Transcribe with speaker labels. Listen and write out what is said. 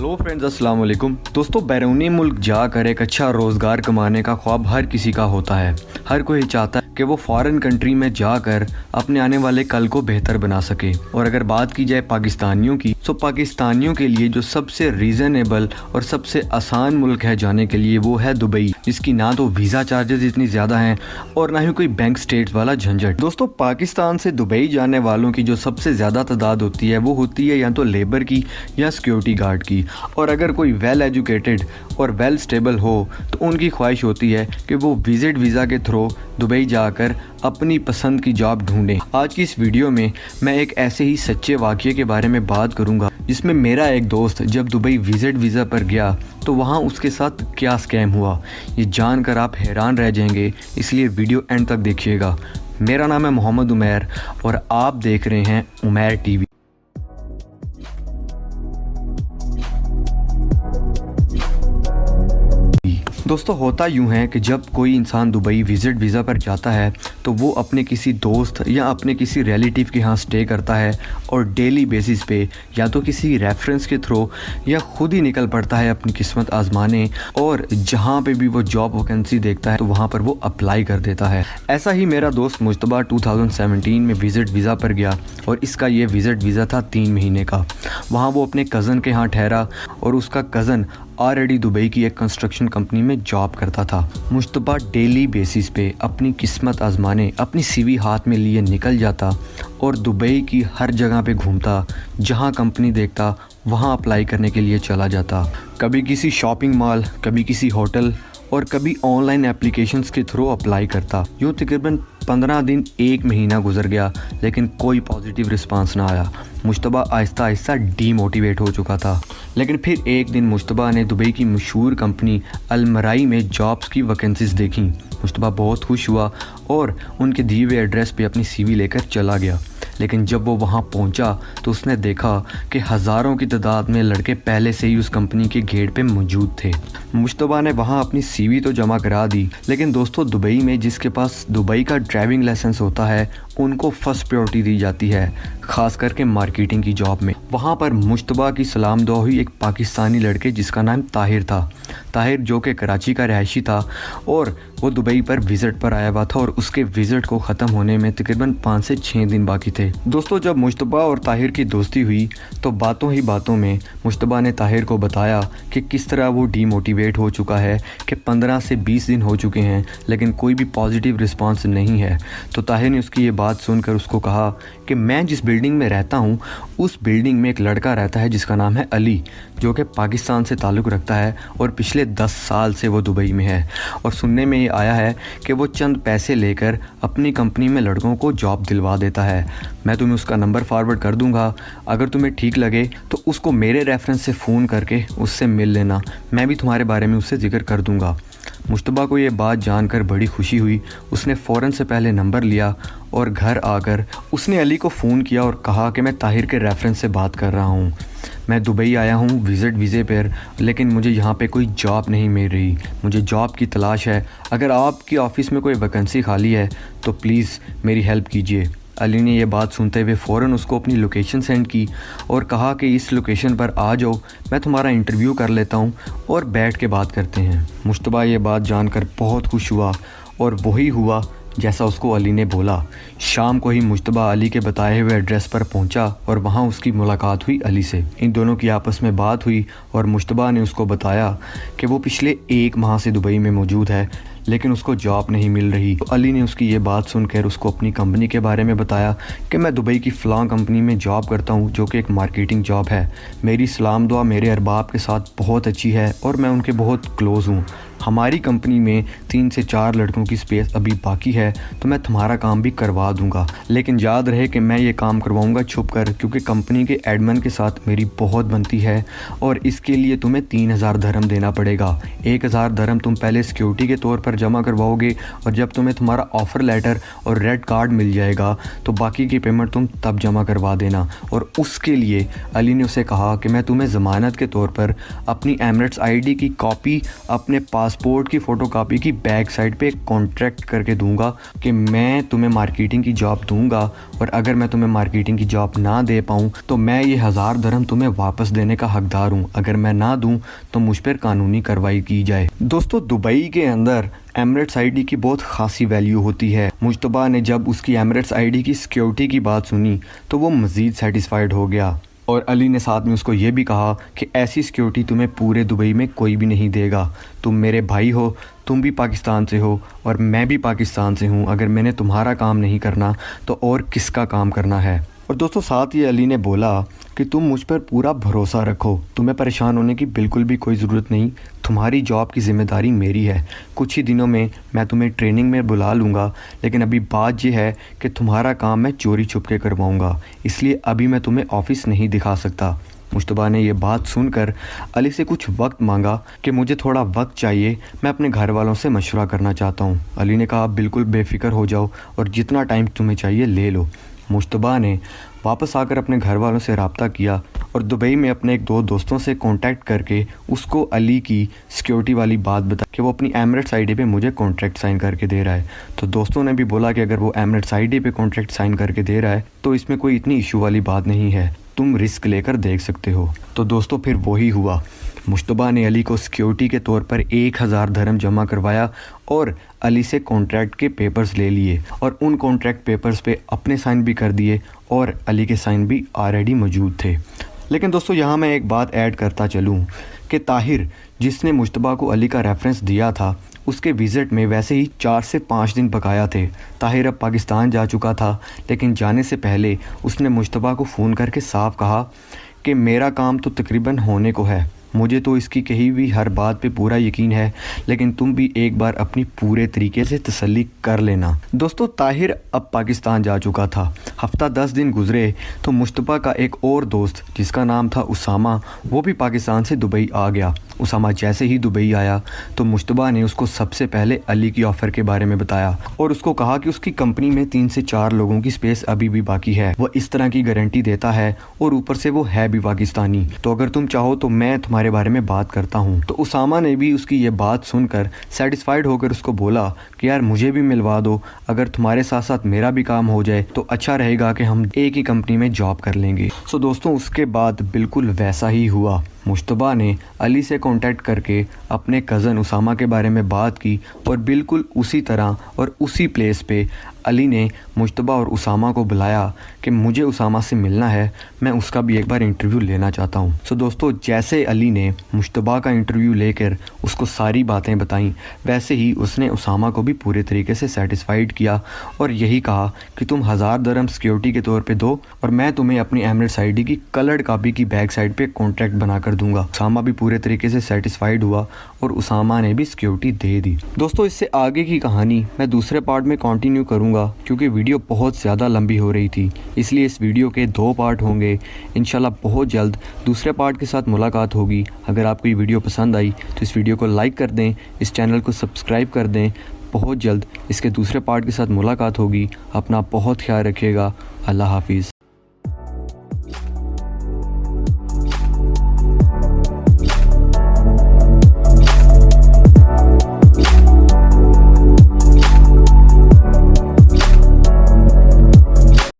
Speaker 1: Hello friends, अस्सलाम वालेकुम। दोस्तों, बैरूनी मुल्क जाकर एक अच्छा रोज़गार कमाने का ख्वाब हर किसी का होता है। हर कोई चाहता है कि वो फॉरेन कंट्री में जाकर अपने आने वाले कल को बेहतर बना सके। और अगर बात की जाए पाकिस्तानियों की, तो पाकिस्तानियों के लिए जो सबसे रीज़नेबल और सबसे आसान मुल्क है जाने के लिए वो है दुबई, जिसकी ना तो वीज़ा चार्जेस इतनी ज़्यादा हैं और ना ही कोई बैंक स्टेट वाला झंझट। दोस्तों, पाकिस्तान से दुबई जाने वालों की जो सबसे ज़्यादा तादाद होती है वो होती है या तो लेबर की या सिक्योरिटी गार्ड की। और अगर कोई वेल एजुकेटेड और वेल स्टेबल हो तो उनकी ख्वाहिश होती है कि वो विजिट वीज़ा के थ्रू दुबई जाकर अपनी पसंद की जॉब ढूंढें। आज की इस वीडियो में मैं एक ऐसे ही सच्चे वाक़ये के बारे में बात करूंगा जिसमें मेरा एक दोस्त जब दुबई विजिट वीज़ा पर गया तो वहां उसके साथ क्या स्कैम हुआ, ये जानकर आप हैरान रह जाएंगे। इसलिए वीडियो एंड तक देखिएगा। मेरा नाम है मोहम्मद उमैर और आप देख रहे हैं उमैर टीवी। दोस्तों, होता यूँ है कि जब कोई इंसान दुबई विज़िट वीज़ा पर जाता है तो वो अपने किसी दोस्त या अपने किसी रिलेटिव के यहाँ स्टे करता है और डेली बेसिस पे या तो किसी रेफरेंस के थ्रू या खुद ही निकल पड़ता है अपनी किस्मत आजमाने, और जहाँ पे भी वो जॉब वैकेंसी देखता है तो वहाँ पर वो अप्लाई कर देता है। ऐसा ही मेरा दोस्त मुश्तबा 2017 में विज़िट वीज़ा पर गया और इसका ये विज़िट वीज़ा था 3 महीने का। वहाँ वो अपने कज़न के यहाँ ठहरा और उसका कज़न ऑलरेडी दुबई की एक कंस्ट्रक्शन कंपनी में जॉब करता था। मुश्तबा डेली बेसिस पे अपनी किस्मत आजमाने अपनी सीवी हाथ में लिए निकल जाता और दुबई की हर जगह पे घूमता, जहां कंपनी देखता वहां अप्लाई करने के लिए चला जाता। कभी किसी शॉपिंग मॉल, कभी किसी होटल और कभी ऑनलाइन एप्लीकेशंस के थ्रू अप्लाई करता। यूँ तकरीबन 15 दिन 1 महीना गुजर गया लेकिन कोई पॉजिटिव रिस्पांस ना आया। मुश्तबा आहिस्ता आहिस्ता डीमोटिवेट हो चुका था। लेकिन फिर एक दिन मुश्तबा ने दुबई की मशहूर कंपनी अलमराई में जॉब्स की वैकेंसीज देखी। मुश्तबा बहुत खुश हुआ और उनके दिए हुए एड्रेस पे अपनी सीवी लेकर चला गया। लेकिन जब वो वहाँ पहुँचा तो उसने देखा कि हज़ारों की तादाद में लड़के पहले से ही उस कंपनी के गेट पे मौजूद थे। मुश्तबा ने वहाँ अपनी सीवी तो जमा करा दी, लेकिन दोस्तों, दुबई में जिसके पास दुबई का ड्राइविंग लाइसेंस होता है उनको फर्स्ट प्रायोरिटी दी जाती है, ख़ास करके मार्केटिंग की जॉब में। वहाँ पर मुश्तबा की सलाम दुआ हुई एक पाकिस्तानी लड़के जिसका नाम ताहिर था। ताहिर जो कि कराची का रहायशी था और वो दुबई पर विज़िट पर आया हुआ था और उसके विज़िट को ख़त्म होने में तकरीबन 5 से 6 दिन बाकी थे। दोस्तों, जब मुश्तबा और ताहिर की दोस्ती हुई तो बातों ही बातों में मुश्तबा ने ताहिर को बताया कि किस तरह वो डीमोटिवेट हो चुका है कि 15 से 20 दिन हो चुके हैं लेकिन कोई भी पॉजिटिव रिस्पांस नहीं है। तो ताहिर ने उसकी ये बात सुनकर उसको कहा कि मैं जिस बिल्डिंग में रहता हूँ उस बिल्डिंग में एक लड़का रहता है जिसका नाम है अली, जो कि पाकिस्तान से ताल्लुक़ रखता है और पिछले 10 साल से वो दुबई में है। और सुनने में ये आया है कि वो चंद पैसे लेकर अपनी कंपनी में लड़कों को जॉब दिलवा देता है। मैं तुम्हें उसका नंबर फॉरवर्ड कर दूंगा, अगर तुम्हें ठीक लगे तो उसको मेरे रेफरेंस से फ़ोन करके उससे मिल लेना, मैं भी तुम्हारे बारे में उससे जिक्र कर दूंगा। मुश्तबा को ये बात जानकर बड़ी खुशी हुई। उसने फ़ौरन से पहले नंबर लिया और घर आकर उसने अली को फ़ोन किया और कहा कि मैं ताहिर के रेफरेंस से बात कर रहा हूँ। मैं दुबई आया हूँ विज़िट वीज़े पर, लेकिन मुझे यहाँ पे कोई जॉब नहीं मिल रही। मुझे जॉब की तलाश है। अगर आपकी ऑफ़िस में कोई वैकेंसी खाली है तो प्लीज़ मेरी हेल्प कीजिए। अली ने यह बात सुनते हुए फ़ौरन उसको अपनी लोकेशन सेंड की और कहा कि इस लोकेशन पर आ जाओ, मैं तुम्हारा इंटरव्यू कर लेता हूँ और बैठ के बात करते हैं। मुश्तबा ये बात जानकर बहुत खुश हुआ और वही हुआ जैसा उसको अली ने बोला। शाम को ही मुश्तबा अली के बताए हुए एड्रेस पर पहुंचा और वहां उसकी मुलाकात हुई अली से। इन दोनों की आपस में बात हुई और मुश्तबा ने उसको बताया कि वो पिछले 1 माह से दुबई में मौजूद है लेकिन उसको जॉब नहीं मिल रही। तो अली ने उसकी ये बात सुनकर उसको अपनी कंपनी के बारे में बताया कि मैं दुबई की फ़लाँ कंपनी में जॉब करता हूँ जो कि एक मार्केटिंग जॉब है। मेरी सलाम दुआ मेरे अरबाब के साथ बहुत अच्छी है और मैं उनके बहुत क्लोज़ हूँ। हमारी कंपनी में 3 से 4 लड़कों की स्पेस अभी बाकी है तो मैं तुम्हारा काम भी करवा दूंगा, लेकिन याद रहे कि मैं ये काम करवाऊंगा छुप कर, क्योंकि कंपनी के एडमिन के साथ मेरी बहुत बनती है और इसके लिए तुम्हें 3000 दरहम देना पड़ेगा। 1000 दरहम तुम पहले सिक्योरिटी के तौर पर जमा करवाओगे और जब तुम्हें तुम्हारा ऑफ़र लेटर और रेड कार्ड मिल जाएगा तो बाकी की पेमेंट तुम तब जमा करवा देना। और उसके लिए अली ने उसे कहा कि मैं तुम्हें ज़मानत के तौर पर अपनी एमिरेट्स आईडी की कॉपी अपने पास پاسپورٹ کی فوٹو کاپی کی بیک سائڈ پہ ایک کانٹریکٹ کر کے دوں گا کہ میں تمہیں مارکیٹنگ کی جاب دوں گا، اور اگر میں تمہیں مارکیٹنگ کی جاب نہ دے پاؤں تو میں یہ 1000 درہم تمہیں واپس دینے کا حقدار ہوں، اگر میں نہ دوں تو مجھ پر قانونی کارروائی کی جائے۔ دوستو دبئی کے اندر ایمریٹس آئی ڈی کی بہت خاصی ویلیو ہوتی ہے۔ مجتبیٰ نے جب اس کی ایمریٹس آئی ڈی کی سیکیورٹی کی بات سنی تو وہ مزید سیٹسفائیڈ ہو گیا، اور علی نے ساتھ میں اس کو یہ بھی کہا کہ ایسی سیکیورٹی تمہیں پورے دبئی میں کوئی بھی نہیں دے گا، تم میرے بھائی ہو، تم بھی پاکستان سے ہو اور میں بھی پاکستان سے ہوں، اگر میں نے تمہارا کام نہیں کرنا تو اور کس کا کام کرنا ہے۔ اور دوستو ساتھ یہ علی نے بولا کہ تم مجھ پر پورا بھروسہ رکھو، تمہیں پریشان ہونے کی بالکل بھی کوئی ضرورت نہیں، تمہاری جاب کی ذمہ داری میری ہے، کچھ ہی دنوں میں میں تمہیں ٹریننگ میں بلا لوں گا، لیکن ابھی بات یہ ہے کہ تمہارا کام میں چوری چھپ کے کرواؤں گا، اس لیے ابھی میں تمہیں آفس نہیں دکھا سکتا۔ مجتبیٰ نے یہ بات سن کر علی سے کچھ وقت مانگا کہ مجھے تھوڑا وقت چاہیے، میں اپنے گھر والوں سے مشورہ کرنا چاہتا ہوں۔ علی نے کہا بالکل بے فکر ہو جاؤ اور جتنا ٹائم تمہیں چاہیے لے لو۔ مجتبیٰ نے واپس آ کر اپنے گھر والوں سے رابطہ کیا اور دبئی میں اپنے ایک دو دوستوں سے کانٹیکٹ کر کے اس کو علی کی سیکیورٹی والی بات بتا کہ وہ اپنی ایمریٹس آئی ڈی پہ مجھے کانٹریکٹ سائن کر کے دے رہا ہے۔ تو دوستوں نے بھی بولا کہ اگر وہ ایمریٹس آئی ڈی پہ کانٹریکٹ سائن کر کے دے رہا ہے تو اس میں کوئی اتنی ایشو والی بات نہیں ہے، تم رسک لے کر دیکھ سکتے ہو۔ تو دوستوں پھر وہی ہوا، مجتبیٰ نے علی کو سیکیورٹی کے طور پر 1000 درہم جمع کروایا اور علی سے کانٹریکٹ کے پیپرز لے لیے، اور ان کانٹریکٹ پیپرز پہ اپنے سائن بھی کر دیے اور علی کے سائن بھی آلریڈی موجود تھے۔ لیکن دوستو یہاں میں ایک بات ایڈ کرتا چلوں کہ طاہر جس نے مجتبیٰ کو علی کا ریفرنس دیا تھا، اس کے وزٹ میں ویسے ہی 4 سے 5 دن بقایا تھے۔ طاہر اب پاکستان جا چکا تھا، لیکن جانے سے پہلے اس نے مجتبیٰ کو فون کر کے صاف کہا کہ میرا کام تو تقریباً ہونے کو ہے، مجھے تو اس کی کہی ہوئی ہر بات پہ پورا یقین ہے، لیکن تم بھی ایک بار اپنی پورے طریقے سے تسلی کر لینا۔ دوستو طاہر اب پاکستان جا چکا تھا، ہفتہ 10 دن گزرے تو مجتبیٰ کا ایک اور دوست جس کا نام تھا اسامہ، وہ بھی پاکستان سے دبئی آ گیا۔ اسامہ جیسے ہی دبئی آیا تو مجتبیٰ نے اس کو سب سے پہلے علی کی آفر کے بارے میں بتایا اور اس کو کہا کہ اس کی کمپنی میں 3 سے 4 لوگوں کی سپیس ابھی بھی باقی ہے، وہ اس طرح کی گارنٹی دیتا ہے اور اوپر سے وہ ہے بھی پاکستانی، تو اگر تم چاہو تو میں تمہارے بارے میں بات کرتا ہوں۔ تو اسامہ نے بھی اس کی یہ بات سن کر سیٹسفائیڈ ہو کر اس کو بولا کہ یار مجھے بھی ملوا دو، اگر تمہارے ساتھ ساتھ میرا بھی کام ہو جائے تو اچھا رہے گا کہ ہم ایک ہی کمپنی میں جاب کر لیں گے۔ سو دوستوں اس کے بعد بالکل ویسا ہی ہوا، مجتبیٰ نے علی سے کانٹیکٹ کر کے اپنے کزن اسامہ کے بارے میں بات کی اور بالکل اسی طرح اور اسی پلیس پہ علی نے مجتبیٰ اور اسامہ کو بلایا کہ مجھے اسامہ سے ملنا ہے، میں اس کا بھی ایک بار انٹرویو لینا چاہتا ہوں۔ سو دوستو جیسے علی نے مجتبیٰ کا انٹرویو لے کر اس کو ساری باتیں بتائیں، ویسے ہی اس نے اسامہ کو بھی پورے طریقے سے سیٹسفائیڈ کیا اور یہی کہا کہ تم 1000 درہم سیکیورٹی کے طور پہ دو اور میں تمہیں اپنی ایمریٹس آئی ڈی کی کلرڈ کاپی کی بیک سائڈ پہ کانٹریکٹ بنا کر دوں گا۔ اسامہ بھی پورے طریقے سے سیٹسفائیڈ ہوا اور اسامہ نے بھی سیکیورٹی دے دی۔ دوستو اس سے آگے کی کہانی میں دوسرے پارٹ میں کنٹینیو کروں گا کیونکہ ویڈیو بہت زیادہ لمبی ہو رہی تھی، اس لیے اس ویڈیو کے 2 پارٹ ہوں گے۔ انشاءاللہ بہت جلد دوسرے پارٹ کے ساتھ ملاقات ہوگی۔ اگر آپ کو یہ ویڈیو پسند آئی تو اس ویڈیو کو لائک کر دیں، اس چینل کو سبسکرائب کر دیں۔ بہت جلد اس کے دوسرے پارٹ کے ساتھ ملاقات ہوگی۔ اپنا بہت خیال رکھیے گا۔ اللہ حافظ۔